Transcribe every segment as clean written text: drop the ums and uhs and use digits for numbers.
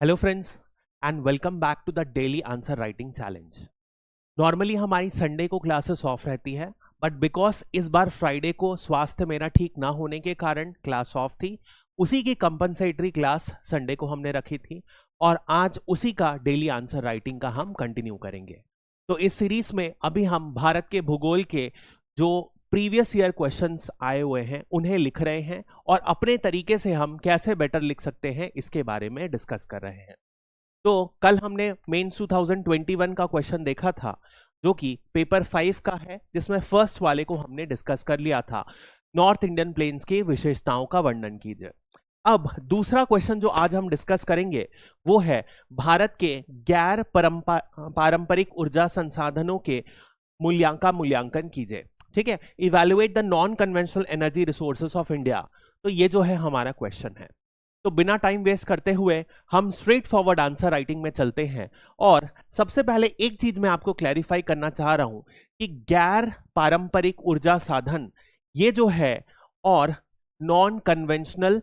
Hello friends and welcome back to the daily answer writing challenge. Normally हमारी Sunday को classes off रहती है, but because इस बार Friday को स्वास्थ्य मेरा ठीक ना होने के कारण क्लास ऑफ थी। उसी की कंपनसेटरी क्लास संडे को हमने रखी थी और आज उसी का डेली आंसर राइटिंग का हम कंटिन्यू करेंगे। तो इस सीरीज में अभी हम भारत के भूगोल के जो प्रीवियस ईयर क्वेश्चंस आए हुए हैं उन्हें लिख रहे हैं और अपने तरीके से हम कैसे बेटर लिख सकते हैं इसके बारे में डिस्कस कर रहे हैं। तो कल हमने मेंस 2021 का क्वेश्चन देखा था जो कि पेपर 5 का है, जिसमें फर्स्ट वाले को हमने डिस्कस कर लिया था, नॉर्थ इंडियन प्लेन्स की विशेषताओं का वर्णन कीजिए। अब दूसरा क्वेश्चन जो आज हम डिस्कस करेंगे वो है भारत के गैर पारंपरिक ऊर्जा संसाधनों के मूल्यांकन कीजिए। ठीक है, evaluate the non conventional energy resources of India. तो ये जो है हमारा क्वेश्चन है। तो बिना टाइम वेस्ट करते हुए हम स्ट्रेट फॉरवर्ड आंसर राइटिंग में चलते हैं। और सबसे पहले एक चीज मैं आपको क्लैरिफाई करना चाह रहा हूं कि गैर पारंपरिक ऊर्जा साधन ये जो है और नॉन कन्वेंशनल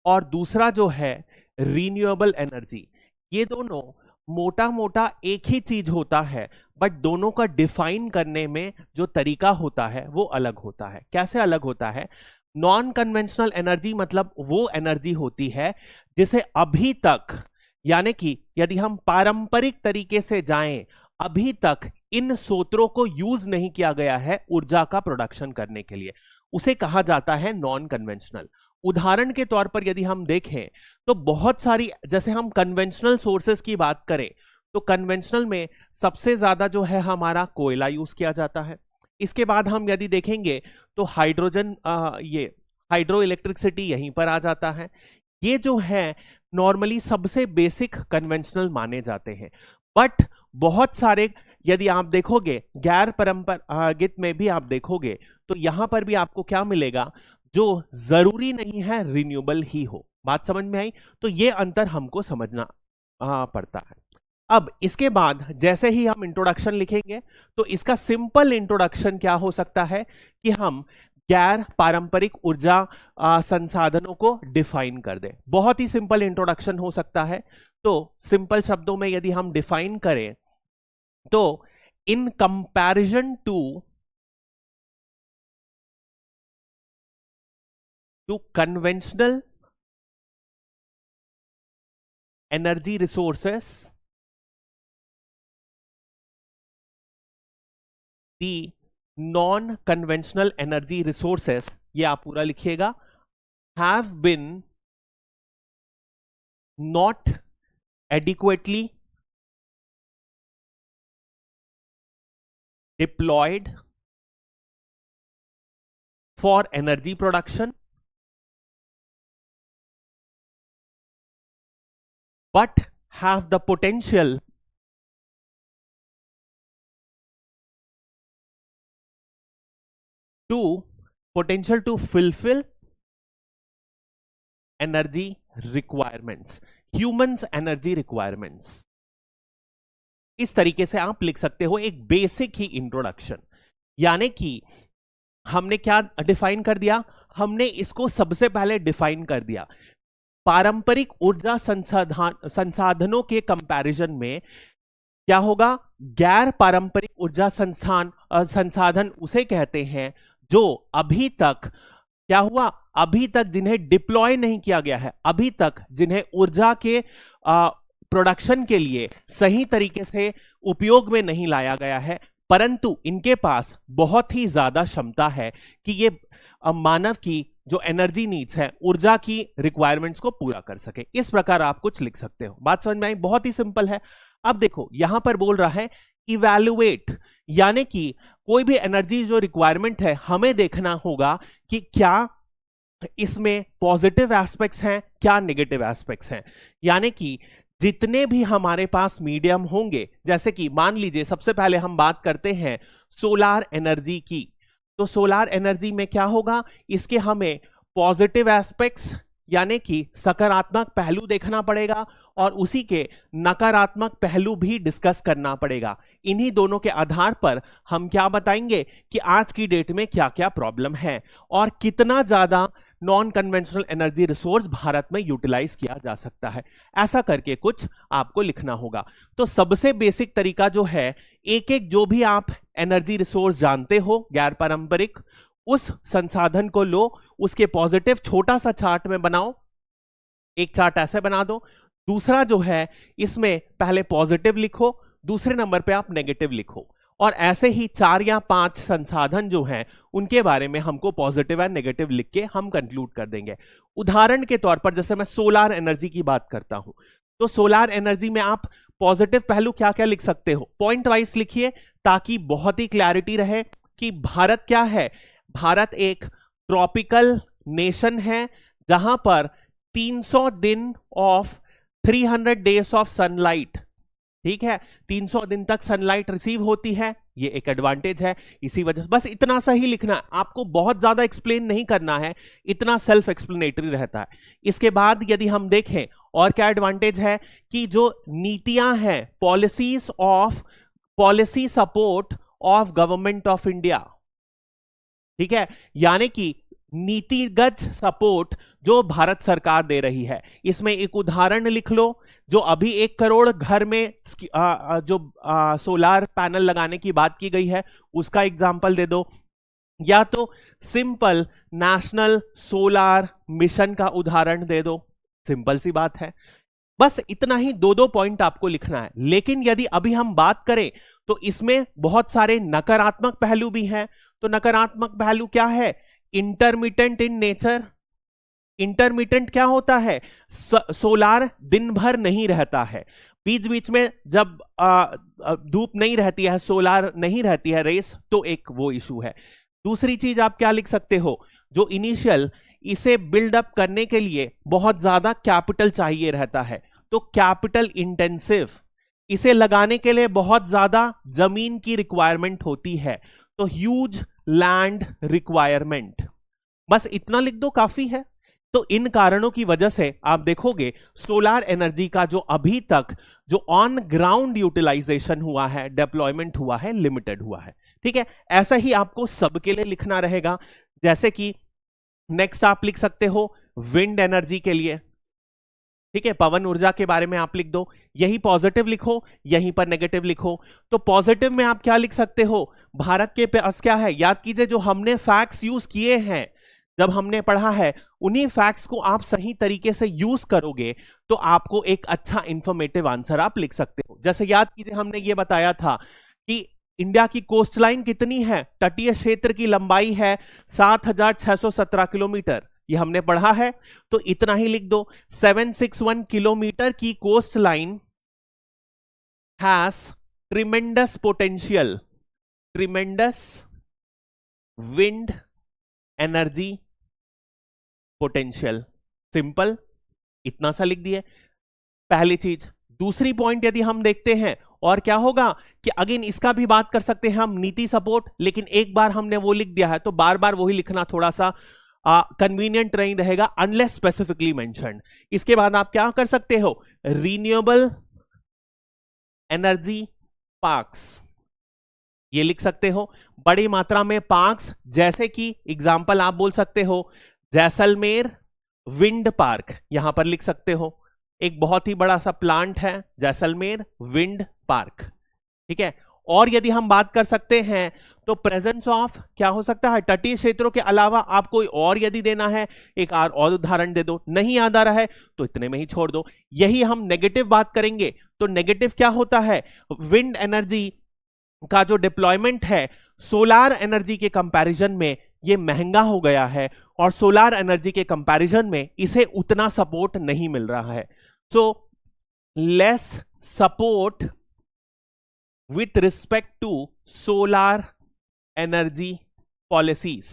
और दूसरा जो है रीन्यूएबल एनर्जी, ये दोनों मोटा मोटा एक ही चीज होता है, बट दोनों का डिफाइन करने में जो तरीका होता है वो अलग होता है। कैसे अलग होता है? नॉन कन्वेंशनल एनर्जी मतलब वो एनर्जी होती है जिसे अभी तक, यानी कि यदि हम पारंपरिक तरीके से जाएं, अभी तक इन स्रोतों को यूज नहीं किया गया है ऊर्जा का प्रोडक्शन करने के लिए, उसे कहा जाता है नॉन कन्वेंशनल। उदाहरण के तौर पर यदि हम देखें तो बहुत सारी, जैसे हम कन्वेंशनल सोर्सेस की बात करें तो कन्वेंशनल में सबसे ज्यादा जो है हमारा कोयला यूज किया जाता है। इसके बाद हम यदि देखेंगे तो हाइड्रोजन, ये हाइड्रो इलेक्ट्रिसिटी यहीं पर आ जाता है। ये जो है नॉर्मली सबसे बेसिक कन्वेंशनल माने जाते हैं। बट बहुत सारे यदि आप देखोगे गैर परंपरागत में भी आप देखोगे तो यहां पर भी आपको क्या मिलेगा, जो जरूरी नहीं है रिन्यूएबल ही हो। बात समझ में आई? तो ये अंतर हमको समझना पड़ता है। अब इसके बाद जैसे ही हम इंट्रोडक्शन लिखेंगे तो इसका सिंपल इंट्रोडक्शन क्या हो सकता है कि हम गैर पारंपरिक ऊर्जा संसाधनों को डिफाइन कर दें। बहुत ही सिंपल इंट्रोडक्शन हो सकता है। तो सिंपल शब्दों में यदि हम डिफाइन करें तो in comparison to conventional energy resources, the non-conventional energy resources, ये आप पूरा लिखिएगा, have been not adequately deployed for energy production but have the potential to fulfill energy requirements, humans energy requirements। इस तरीके से आप लिख सकते हो एक बेसिक ही इंट्रोडक्शन। यानी कि हमने क्या डिफाइन कर दिया, हमने इसको सबसे पहले डिफाइन कर दिया पारंपरिक ऊर्जा संसाधनों के कंपैरिजन में क्या होगा, गैर पारंपरिक ऊर्जा संसाधन उसे कहते हैं जो अभी तक क्या हुआ, अभी तक जिन्हें डिप्लॉय नहीं किया गया है, अभी तक जिन्हें ऊर्जा के प्रोडक्शन के लिए सही तरीके से उपयोग में नहीं लाया गया है, परंतु इनके पास बहुत ही ज्यादा क्षमता है कि ये मानव की जो एनर्जी नीड्स है, ऊर्जा की रिक्वायरमेंट्स को पूरा कर सके। इस प्रकार आप कुछ लिख सकते हो। बात समझ में आई? बहुत ही सिंपल है। अब देखो यहां पर बोल रहा है इवैल्यूएट, यानी कि कोई भी एनर्जी जो रिक्वायरमेंट है हमें देखना होगा कि क्या इसमें पॉजिटिव एस्पेक्ट्स हैं, क्या नेगेटिव एस्पेक्ट्स हैं। यानी कि जितने भी हमारे पास मीडियम होंगे, जैसे कि मान लीजिए सबसे पहले हम बात करते हैं सोलार एनर्जी की, तो सोलार एनर्जी में क्या होगा, इसके हमें पॉजिटिव एस्पेक्ट्स यानी कि सकारात्मक पहलू देखना पड़ेगा और उसी के नकारात्मक पहलू भी डिस्कस करना पड़ेगा। इन्हीं दोनों के आधार पर हम क्या बताएंगे कि आज की डेट में क्या क्या प्रॉब्लम है और कितना ज्यादा non conventional energy resource Bharat में यूटिलाइज किया जा सकता है। ऐसा करके कुछ आपको लिखना होगा। तो सबसे बेसिक तरीका जो है, एक एक जो भी आप एनर्जी रिसोर्स जानते हो गैर पारंपरिक, उस संसाधन को लो, उसके पॉजिटिव छोटा सा चार्ट में बनाओ। एक चार्ट ऐसे बना दो। दूसरा जो है, इसमें पहले पॉजिटिव लिखो, दूसरे नंबर पे आप नेगेटिव लिखो, और ऐसे ही 4 या 5 संसाधन जो हैं उनके बारे में हमको पॉजिटिव एंड नेगेटिव लिख के हम कंक्लूड कर देंगे। उदाहरण के तौर पर जैसे मैं सोलार एनर्जी की बात करता हूं, तो सोलार एनर्जी में आप पॉजिटिव पहलू क्या क्या लिख सकते हो, पॉइंट वाइज लिखिए, ताकि बहुत ही क्लैरिटी रहे कि भारत क्या है। भारत एक ट्रॉपिकल नेशन है जहां पर 300 दिन ऑफ 300 डेज ऑफ सनलाइट, ठीक है, 300 दिन तक सनलाइट रिसीव होती है। ये एक एडवांटेज है। इसी वजह बस इतना सा ही लिखना है, आपको बहुत ज्यादा एक्सप्लेन नहीं करना है, इतना सेल्फ एक्सप्लेनेटरी रहता है। इसके बाद यदि हम देखें और क्या एडवांटेज है कि जो नीतियां हैं, policy support of government of India, ठीक है, यानी कि नीतिगत सपोर्ट जो भारत सरकार दे रही है। इसमें एक उदाहरण लिख लो, जो अभी 1 करोड़ घर में सोलार पैनल लगाने की बात की गई है, उसका एग्जाम्पल दे दो, या तो सिंपल नेशनल सोलार मिशन का उदाहरण दे दो। सिंपल सी बात है, बस इतना ही 2-2 पॉइंट आपको लिखना है। लेकिन यदि अभी हम बात करें तो इसमें बहुत सारे नकारात्मक पहलू भी हैं। तो नकारात्मक पहलू क्या है? Intermittent in nature. इंटरमिटेंट क्या होता है? सोलार दिन भर नहीं रहता है, बीच बीच में जब धूप नहीं रहती है, सोलार नहीं रहती है रेस, तो एक वो इशू है। दूसरी चीज आप क्या लिख सकते हो, जो इनिशियल इसे बिल्डअप करने के लिए बहुत ज्यादा कैपिटल चाहिए रहता है, तो कैपिटल इंटेंसिव, इसे लगाने के लिए बहुत ज्यादा जमीन की रिक्वायरमेंट होती है, तो ह्यूज लैंड रिक्वायरमेंट। बस इतना लिख दो, काफी है। तो इन कारणों की वजह से आप देखोगे सोलार एनर्जी का जो अभी तक जो ऑन ग्राउंड यूटिलाइजेशन हुआ है, डेप्लॉयमेंट हुआ है, लिमिटेड हुआ है। ठीक है, ऐसा ही आपको सबके लिए लिखना रहेगा। जैसे कि नेक्स्ट आप लिख सकते हो विंड एनर्जी के लिए, ठीक है, पवन ऊर्जा के बारे में आप लिख दो। यही पॉजिटिव लिखो, यहीं पर नेगेटिव लिखो। तो पॉजिटिव में आप क्या लिख सकते हो, भारत के पास क्या है, याद कीजिए जो हमने फैक्ट्स यूज किए हैं, जब हमने पढ़ा है, उन्हीं फैक्ट्स को आप सही तरीके से यूज करोगे तो आपको एक अच्छा इंफॉर्मेटिव आंसर आप लिख सकते हो। जैसे याद कीजिए हमने ये बताया था कि इंडिया की कोस्ट लाइन कितनी है, तटीय क्षेत्र की लंबाई है 7617 किलोमीटर, ये हमने पढ़ा है। तो इतना ही लिख दो, 761 किलोमीटर की coast line has tremendous potential, tremendous wind energy potential. Simple, इतना सा लिख दिए, पहली चीज। दूसरी पॉइंट यदि हम देखते हैं, और क्या होगा कि अगेन इसका भी बात कर सकते हैं हम, नीति सपोर्ट, लेकिन एक बार हमने वो लिख दिया है तो बार बार वही लिखना थोड़ा सा कन्वीनियंट नहीं रहेगा, अनलेस स्पेसिफिकली मेंशन्ड। इसके बाद आप क्या कर सकते हो, रिन्यूएबल एनर्जी पार्क्स, ये लिख सकते हो। बड़ी मात्रा में पार्क्स, जैसे कि एग्जांपल आप बोल सकते हो जैसलमेर विंड पार्क, यहां पर लिख सकते हो। एक बहुत ही बड़ा सा प्लांट है जैसलमेर विंड पार्क, ठीक है। और यदि हम बात कर सकते हैं तो प्रेजेंस ऑफ क्या हो सकता है, तटीय क्षेत्रों के अलावा आप कोई और यदि देना है, एक और उदाहरण दे दो। नहीं याद आ रहा है तो इतने में ही छोड़ दो। यही हम नेगेटिव बात करेंगे तो नेगेटिव क्या होता है, विंड एनर्जी का जो डिप्लॉयमेंट है सोलार एनर्जी के कंपैरिजन में ये महंगा हो गया है, और सोलार एनर्जी के कंपैरिजन में इसे उतना सपोर्ट नहीं मिल रहा है। So less support with respect to solar energy policies,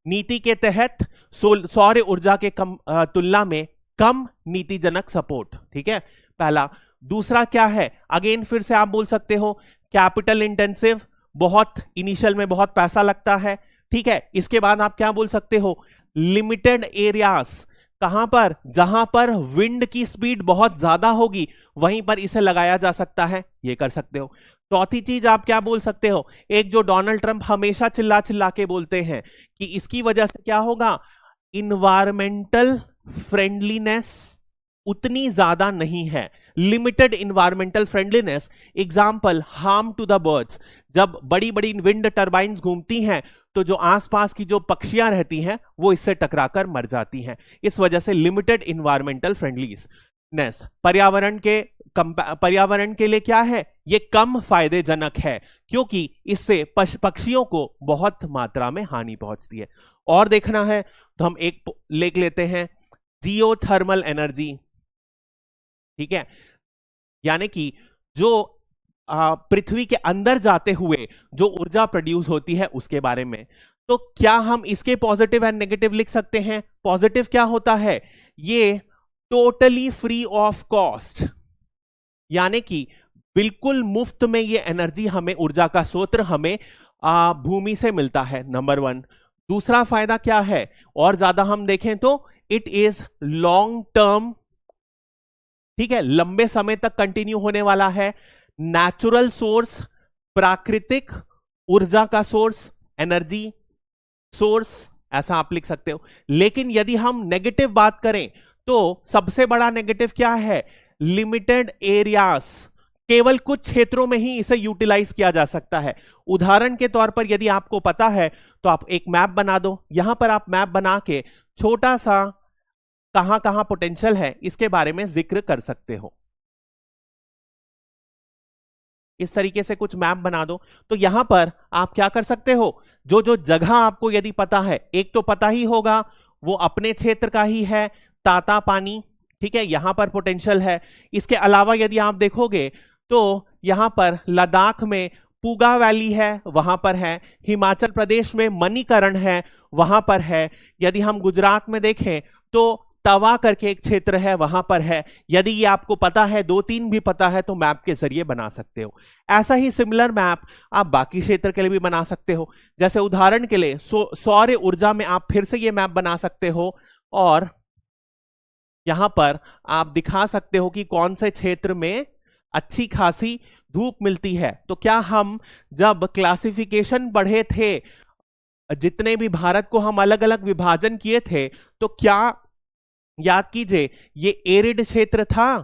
नीति के तहत सौर ऊर्जा के तुलना में कम नीतिजनक सपोर्ट, ठीक है, पहला। दूसरा क्या है, अगेन फिर से आप बोल सकते हो कैपिटल इंटेंसिव, बहुत इनिशियल में बहुत पैसा लगता है, ठीक है। इसके बाद आप क्या बोल सकते हो, लिमिटेड एरियाज, कहां पर, जहां पर विंड की स्पीड बहुत ज्यादा होगी वहीं पर इसे लगाया जा सकता है, ये कर सकते हो। चौथी चीज आप क्या बोल सकते हो, एक जो डोनाल्ड ट्रंप हमेशा चिल्ला चिल्ला के बोलते हैं कि इसकी वजह से क्या होगा, इन्वायरमेंटल फ्रेंडलीनेस उतनी ज्यादा नहीं है, limited environmental friendliness. Example, harm to the birds. जब बड़ी बड़ी विंड टर्बाइन्स घूमती हैं तो जो आसपास की जो पक्षियां रहती हैं वो इससे टकराकर मर जाती हैं, इस वजह से लिमिटेड इन्वायरमेंटल फ्रेंडलीनेस। पर्यावरण के लिए क्या है, ये कम फायदेजनक है क्योंकि इससे पक्षियों को बहुत मात्रा में हानि पहुंचती है। और देखना है तो हम एक लेख लेते हैं, जियोथर्मल एनर्जी। ठीक है, यानी कि जो पृथ्वी के अंदर जाते हुए जो ऊर्जा प्रोड्यूस होती है उसके बारे में। तो क्या हम इसके पॉजिटिव एंड नेगेटिव लिख सकते हैं? पॉजिटिव क्या होता है, ये टोटली फ्री ऑफ कॉस्ट, यानी कि बिल्कुल मुफ्त में ये एनर्जी हमें, ऊर्जा का स्रोत हमें भूमि से मिलता है, नंबर 1। दूसरा फायदा क्या है, और ज्यादा हम देखें तो इट इज लॉन्ग टर्म, ठीक है, लंबे समय तक कंटिन्यू होने वाला है। नेचुरल सोर्स, प्राकृतिक ऊर्जा का सोर्स, एनर्जी सोर्स, ऐसा आप लिख सकते हो। लेकिन यदि हम नेगेटिव बात करें तो सबसे बड़ा नेगेटिव क्या है, लिमिटेड एरियाज, केवल कुछ क्षेत्रों में ही इसे यूटिलाइज किया जा सकता है। उदाहरण के तौर पर यदि आपको पता है तो आप एक मैप बना दो, यहां पर आप मैप बना के छोटा सा कहां कहां पोटेंशियल है इसके बारे में जिक्र कर सकते हो। इस तरीके से कुछ मैप बना दो तो यहां पर आप क्या कर सकते हो, जो जो जगह आपको यदि पता है, एक तो पता ही होगा वो अपने क्षेत्र का ही है, ताता पानी, ठीक है, यहां पर पोटेंशियल है। इसके अलावा यदि आप देखोगे तो यहां पर लद्दाख में पूगा वैली है, वहां पर है। हिमाचल प्रदेश में मणिकरण है, वहां पर है। यदि हम गुजरात में देखें तो तवा करके एक क्षेत्र है, वहां पर है। यदि ये आपको पता है, 2-3 भी पता है, तो मैप के जरिए बना सकते हो। ऐसा ही सिमिलर मैप आप बाकी क्षेत्र के लिए भी बना सकते हो। जैसे उदाहरण के लिए सौर ऊर्जा में आप फिर से ये मैप बना सकते हो और यहां पर आप दिखा सकते हो कि कौन से क्षेत्र में अच्छी खासी धूप मिलती है। तो क्या हम जब क्लासिफिकेशन पढ़े थे, जितने भी भारत को हम अलग अलग विभाजन किए थे, तो क्या याद कीजिए ये एरिड क्षेत्र था,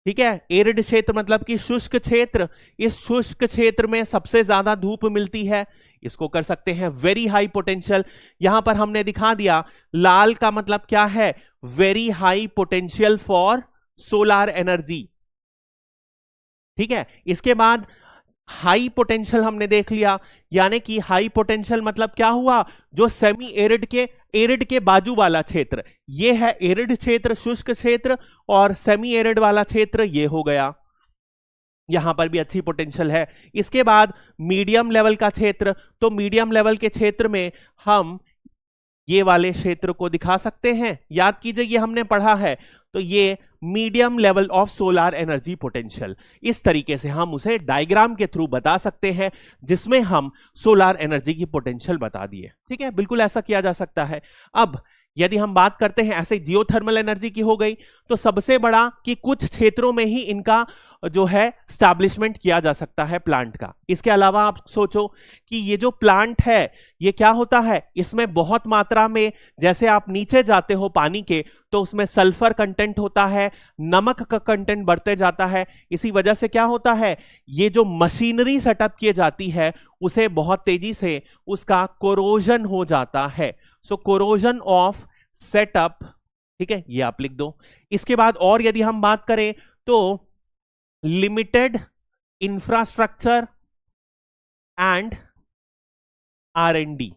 ठीक है, एरिड क्षेत्र मतलब कि शुष्क क्षेत्र। इस शुष्क क्षेत्र में सबसे ज्यादा धूप मिलती है, इसको कर सकते हैं वेरी हाई पोटेंशियल। यहां पर हमने दिखा दिया, लाल का मतलब क्या है, very high potential for solar energy, ठीक है। इसके बाद हाई पोटेंशियल हमने देख लिया, यानी कि हाई पोटेंशियल मतलब क्या हुआ, जो सेमी एरिड के बाजू वाला क्षेत्र, ये है एरिड क्षेत्र, शुष्क क्षेत्र, और सेमी एरिड वाला क्षेत्र ये हो गया, यहां पर भी अच्छी पोटेंशियल है। इसके बाद मीडियम लेवल का क्षेत्र, तो मीडियम लेवल के क्षेत्र में हम ये वाले क्षेत्र को दिखा सकते हैं। याद कीजिए ये हमने पढ़ा है, तो ये medium level of solar energy potential, इस तरीके से हम उसे डायग्राम के थ्रू बता सकते हैं, जिसमें हम सोलार एनर्जी की पोटेंशियल बता दिए, ठीक है, बिल्कुल ऐसा किया जा सकता है। अब यदि हम बात करते हैं ऐसे जियोथर्मल एनर्जी की हो गई, तो सबसे बड़ा कि कुछ क्षेत्रों में ही इनका जो है स्टैब्लिशमेंट किया जा सकता है प्लांट का। इसके अलावा आप सोचो कि ये जो प्लांट है ये क्या होता है, इसमें बहुत मात्रा में, जैसे आप नीचे जाते हो पानी के तो उसमें सल्फर कंटेंट होता है, नमक का कंटेंट बढ़ते जाता है। इसी वजह से क्या होता है, ये जो मशीनरी सेटअप की जाती है उसे बहुत तेजी से उसका कोरोजन हो जाता है। सो कोरोजन ऑफ सेटअप, ठीक है, ये आप लिख दो। इसके बाद और यदि हम बात करें तो लिमिटेड इंफ्रास्ट्रक्चर एंड R&D,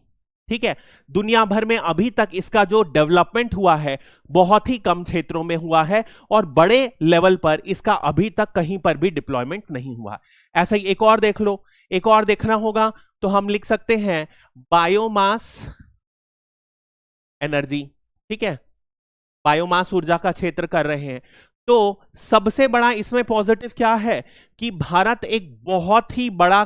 ठीक है, दुनिया भर में अभी तक इसका जो डेवलपमेंट हुआ है बहुत ही कम क्षेत्रों में हुआ है और बड़े लेवल पर इसका अभी तक कहीं पर भी डिप्लॉयमेंट नहीं हुआ। ऐसा ही एक और देख लो, एक और देखना होगा तो हम लिख सकते हैं बायोमास एनर्जी, ठीक है, बायोमास ऊर्जा का क्षेत्र कर रहे हैं। तो सबसे बड़ा इसमें पॉजिटिव क्या है कि भारत एक बहुत ही बड़ा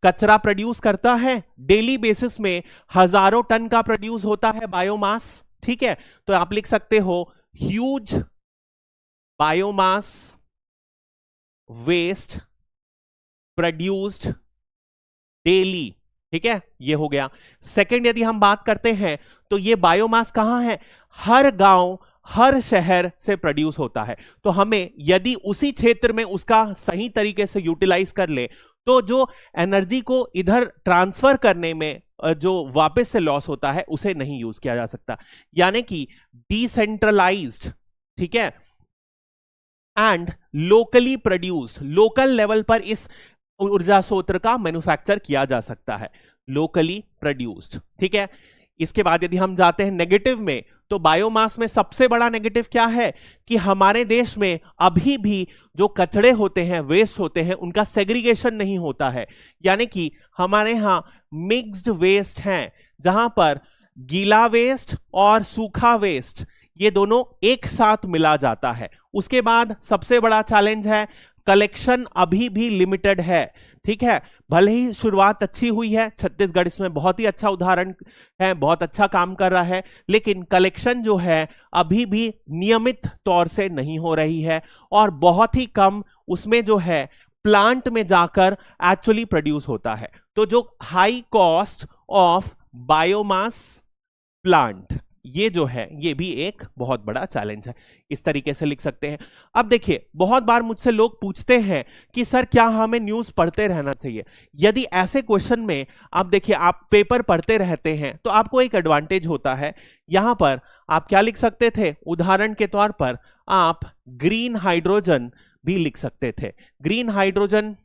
कचरा प्रोड्यूस करता है, डेली बेसिस में हजारों टन का प्रोड्यूस होता है बायोमास, ठीक है। तो आप लिख सकते हो huge biomass waste produced daily ठीक है, ये हो गया। सेकंड यदि हम बात करते हैं तो ये बायोमास कहां है, हर गांव हर शहर से प्रोड्यूस होता है। तो हमें यदि उसी क्षेत्र में उसका सही तरीके से यूटिलाइज कर ले तो जो एनर्जी को इधर ट्रांसफर करने में जो वापस से लॉस होता है उसे नहीं यूज किया जा सकता, यानी कि डिसेंट्रलाइज्ड, ठीक है, and locally produce, local level पर इस ऊर्जा स्रोत का मैन्युफैक्चर किया जा सकता है, लोकली प्रोड्यूस्ड। ठीक है, इसके बाद यदि हम जाते हैं नेगेटिव में, तो बायोमास में सबसे बड़ा नेगेटिव क्या है कि हमारे देश में अभी भी जो कचड़े होते हैं, वेस्ट होते हैं, उनका सेग्रीगेशन नहीं होता है, यानी कि हमारे यहां मिक्स्ड वेस्ट हैं, जहां पर गीला वेस्ट और सूखा वेस्ट ये दोनों एक साथ मिला जाता है। उसके बाद सबसे बड़ा चैलेंज है कलेक्शन अभी भी लिमिटेड है। ठीक है, भले ही शुरुआत अच्छी हुई है, छत्तीसगढ़ इसमें बहुत ही अच्छा उदाहरण है, बहुत अच्छा काम कर रहा है, लेकिन कलेक्शन जो है अभी भी नियमित तौर से नहीं हो रही है और बहुत ही कम उसमें जो है प्लांट में जाकर एक्चुअली प्रोड्यूस होता है। तो जो high cost of biomass plant, ये जो है ये भी एक बहुत बड़ा चैलेंज है, इस तरीके से लिख सकते हैं। अब देखिए, बहुत बार मुझसे लोग पूछते हैं कि सर क्या हमें न्यूज़ पढ़ते रहना चाहिए। यदि ऐसे क्वेश्चन में आप देखिए, आप पेपर पढ़ते रहते हैं तो आपको एक एडवांटेज होता है। यहां पर आप क्या लिख सकते थे, उदाहरण के तौर पर आप ग्रीन हाइड्रोजन भी लिख सकते थे। ग्रीन हाइड्रोजन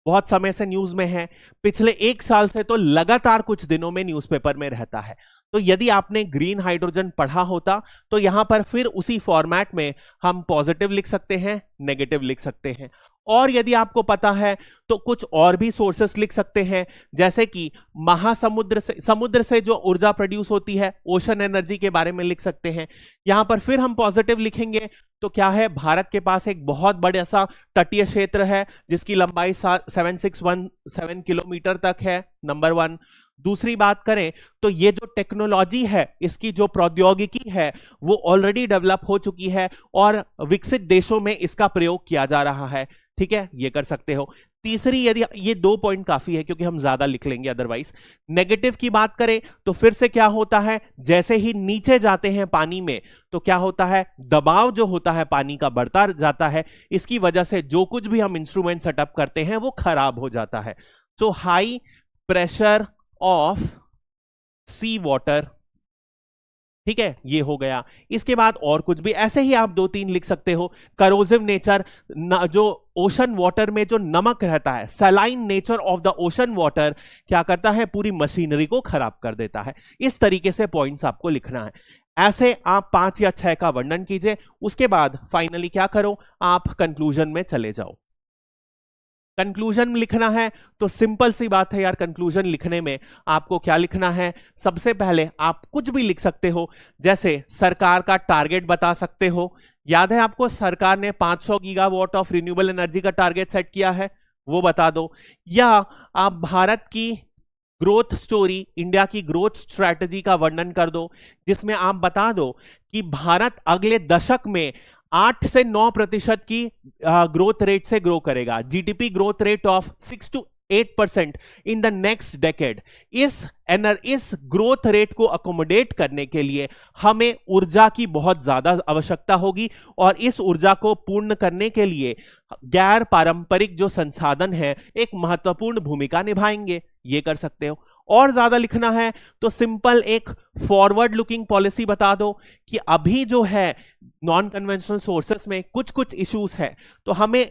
बहुत समय से न्यूज में है, पिछले 1 साल से तो लगातार कुछ दिनों में न्यूज़पेपर में रहता है। तो यदि आपने ग्रीन हाइड्रोजन पढ़ा होता तो यहां पर फिर उसी फॉर्मेट में हम पॉजिटिव लिख सकते हैं, नेगेटिव लिख सकते हैं। और यदि आपको पता है तो कुछ और भी सोर्सेस लिख सकते हैं, जैसे कि महासमुद्र से, समुद्र से जो ऊर्जा प्रोड्यूस होती है, ओशन एनर्जी के बारे में लिख सकते हैं। यहां पर फिर हम पॉजिटिव लिखेंगे तो क्या है, भारत के पास एक बहुत बड़ा सा तटीय क्षेत्र है जिसकी लंबाई 7617 किलोमीटर तक है, नंबर 1। दूसरी बात करें तो ये जो टेक्नोलॉजी है, इसकी जो प्रौद्योगिकी है वो ऑलरेडी डेवलप हो चुकी है और विकसित देशों में इसका प्रयोग किया जा रहा है। ठीक है, ये कर सकते हो। तीसरी, यदि ये 2 पॉइंट काफी है क्योंकि हम ज्यादा लिख लेंगे अदरवाइज। नेगेटिव की बात करें तो फिर से क्या होता है, जैसे ही नीचे जाते हैं पानी में तो क्या होता है, दबाव जो होता है पानी का बढ़ता जाता है, इसकी वजह से जो कुछ भी हम इंस्ट्रूमेंट सेटअप करते हैं वो खराब हो जाता है। So high pressure of sea water, ठीक है, ये हो गया। इसके बाद और कुछ भी ऐसे ही आप 2-3 लिख सकते हो। करोजिव नेचर, जो ओशन वाटर में जो नमक रहता है, saline nature of the ocean water क्या करता है, पूरी मशीनरी को खराब कर देता है। इस तरीके से पॉइंट्स आपको लिखना है। ऐसे आप 5 या 6 का वर्णन कीजिए, उसके बाद फाइनली क्या करो, आप कंक्लूजन में चले जाओ। कंक्लूजन लिखना है तो सिंपल सी बात है यार, कंक्लूजन लिखने में आपको क्या लिखना है, सबसे पहले आप कुछ भी लिख सकते हो, जैसे सरकार का टारगेट बता सकते हो। याद है आपको, सरकार ने 500 गीगावाट ऑफ रिन्यूएबल एनर्जी का टारगेट सेट किया है, वो बता दो। या आप भारत की ग्रोथ स्टोरी, इंडिया की ग्रोथ स्ट्रैटेजी का वर्णन कर दो, जिसमें आप बता दो कि भारत अगले दशक में 8 से 9% की ग्रोथ रेट से ग्रो करेगा, GDP growth rate of 6 to 8% in the next decade. इस ग्रोथ रेट को अकोमोडेट करने के लिए हमें ऊर्जा की बहुत ज्यादा आवश्यकता होगी और इस ऊर्जा को पूर्ण करने के लिए गैर पारंपरिक जो संसाधन है एक महत्वपूर्ण भूमिका निभाएंगे, ये कर सकते हो। और ज्यादा लिखना है तो सिंपल एक फॉरवर्ड लुकिंग पॉलिसी बता दो कि अभी जो है नॉन कन्वेंशनल सोर्सेस में कुछ कुछ इश्यूज है, तो हमें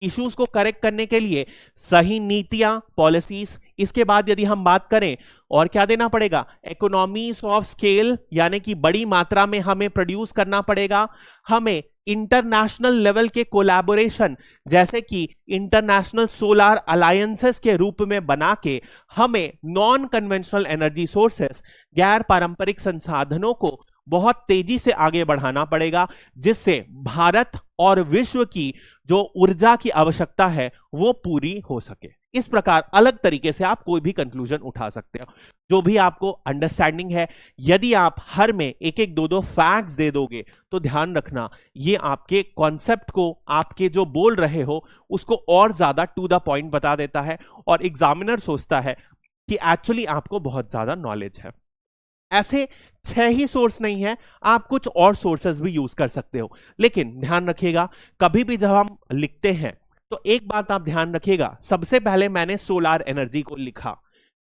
इश्यूज को करेक्ट करने के लिए सही नीतियां, पॉलिसीज। इसके बाद यदि हम बात करें और क्या देना पड़ेगा, इकोनॉमीज ऑफ स्केल, यानी कि बड़ी मात्रा में हमें प्रोड्यूस करना पड़ेगा। हमें इंटरनेशनल लेवल के कोलैबोरेशन, जैसे कि इंटरनेशनल सोलर अलायंसेस के रूप में बना के हमें नॉन कन्वेंशनल एनर्जी सोर्सेस, गैर पारंपरिक संसाधनों को बहुत तेजी से आगे बढ़ाना पड़ेगा, जिससे भारत और विश्व की जो ऊर्जा की आवश्यकता है वो पूरी हो सके। इस प्रकार अलग तरीके से आप कोई भी कंक्लूजन उठा सकते हो, जो भी आपको अंडरस्टैंडिंग है। यदि आप हर में 1-1, 2-2 फैक्ट्स दे दोगे तो ध्यान रखना, ये आपके कॉन्सेप्ट को, आपके जो बोल रहे हो उसको और ज्यादा टू द पॉइंट बता देता है और एग्जामिनर सोचता है कि एक्चुअली आपको बहुत ज्यादा नॉलेज है। ऐसे 6 ही सोर्स नहीं है, आप कुछ और सोर्सेज भी यूज कर सकते हो। लेकिन ध्यान रखिएगा, कभी भी जब हम लिखते हैं तो एक बात आप ध्यान रखिएगा, सबसे पहले मैंने सोलार एनर्जी को लिखा।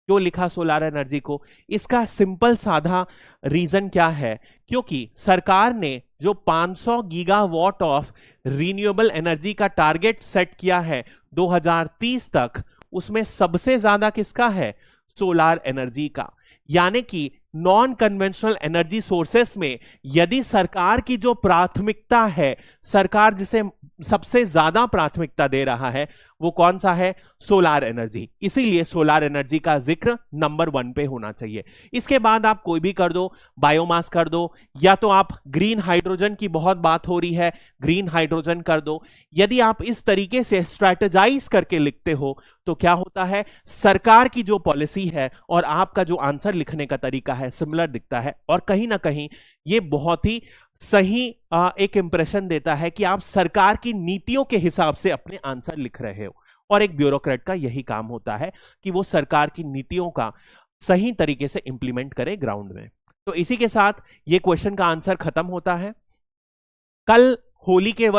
क्यों लिखा सोलार एनर्जी को? इसका सिंपल साधा रीजन क्या है, क्योंकि सरकार ने जो 500 गीगावाट ऑफ रिन्यूएबल एनर्जी का टारगेट सेट किया है 2030 तक, उसमें सबसे ज्यादा किसका है? सोलार एनर्जी का। यानी कि नॉन कन्वेंशनल एनर्जी सोर्सेस में यदि सरकार की जो प्राथमिकता है, सरकार जिसे सबसे ज्यादा प्राथमिकता दे रहा है, वो कौन सा है? Solar energy. इसीलिए सोलार एनर्जी का जिक्र नंबर 1 पे होना चाहिए। इसके बाद आप कोई भी कर दो, बायोमास कर दो, या तो आप ग्रीन हाइड्रोजन की बहुत बात हो रही है, ग्रीन हाइड्रोजन कर दो। यदि आप इस तरीके से स्ट्रैटेजाइज करके लिखते हो तो क्या होता है, सरकार की जो पॉलिसी है और आपका जो आंसर लिखने का तरीका है सिमिलर दिखता है, और कहीं ना कहीं ये बहुत ही सही एक इंप्रेशन देता है कि आप सरकार की नीतियों के हिसाब से अपने आंसर लिख रहे हो। और एक ब्यूरोक्रेट का यही काम होता है कि वो सरकार की नीतियों का सही तरीके से इंप्लीमेंट करे ग्राउंड में। तो इसी के साथ ये क्वेश्चन का आंसर खत्म होता है। कल होली के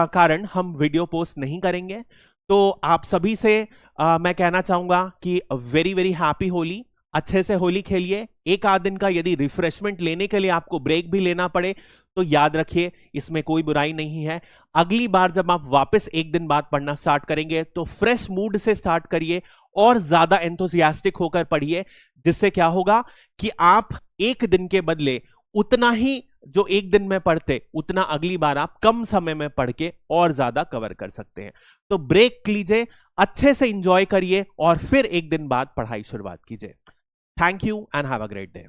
कारण हम वीडियो पोस्ट नहीं करेंगे, तो आप सभी से मैं कहना चाहूंगा कि वेरी वेरी हैप्पी होली। अच्छे से होली खेलिए। एक आध दिन का यदि रिफ्रेशमेंट लेने के लिए आपको ब्रेक भी लेना पड़े तो याद रखिए, इसमें कोई बुराई नहीं है। अगली बार जब आप वापस एक दिन बाद पढ़ना स्टार्ट करेंगे तो फ्रेश मूड से स्टार्ट करिए और ज्यादा एंथुसियास्टिक होकर पढ़िए, जिससे क्या होगा कि आप एक दिन के बदले उतना ही जो एक दिन में पढ़ते, उतना अगली बार आप कम समय में पढ़ के और ज्यादा कवर कर सकते हैं। तो ब्रेक लीजिए, अच्छे से इंजॉय करिए और फिर एक दिन बाद पढ़ाई शुरुआत कीजिए। Thank you and have a great day.